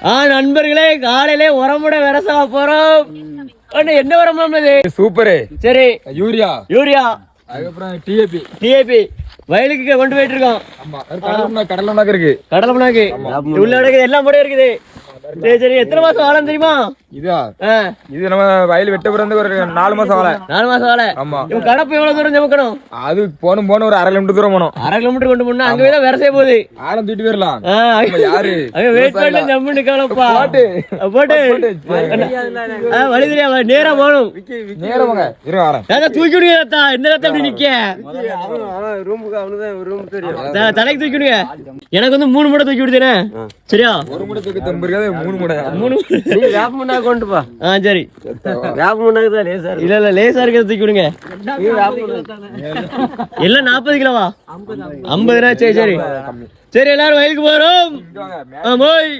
நண்பர்களே, காலையிலே உரமுட விரசா போறோம். என்ன உரம் இது? சூப்பரு. சரி, யூரியா. அதுக்கப்புறம் டிஏபி வயலுக்கு கொண்டு போயிட்டு இருக்கோம். கடலை புண்ணாக்கு இருக்கு. கடலை புண்ணாக்கு உள்ள எல்லாம் போட இருக்குது. சரி, எத்தனை மாசம் வாழை தெரியுமா? இது நம்ம வயல் வெட்ட பிறந்து ஒரு 4 மாசம் வாழை. 4 மாசம் வாழை. ஆமா. கடப்பு எவ்வளவு தூரம் சுமக்கணும்? அது போன ஒரு 1/2 கிலோமீட்டர் தூரம் போனோம். 1/2 கிலோமீட்டர் கொண்டு போனா அங்க போய் விரசே போகுது. ஆழம் தூக்கிட்டு போயிடலாம். யாரு வெயிட் பண்ணி ஜம்முன்னு காலப்பா போட்டு வழி தெரியாம நேரா போகணும். நேரம் வாங்க. இரு வரேன். தூக்கி விடுங்க. என்ன அப்படி நிக்க தலைக்கு தூக்கி விடுங்க. எனக்கு வந்து 3 மூட்டை தூக்கி விடுதேனே. சரியா? 1 மூட்டை தூக்கி 3 மூட்டை. 3 வேப்ப முன்னாடி கொண்டு போ. சரி, வேப்ப முன்னாடி தான் லேசா இருக்கு. இல்ல லேசா இருக்கிறத தூக்கி விடுங்க. எல்லாம் 40 கிலோவா? 50. சரி சரி, எல்லாரும் வயலுக்கு போறோம். போய்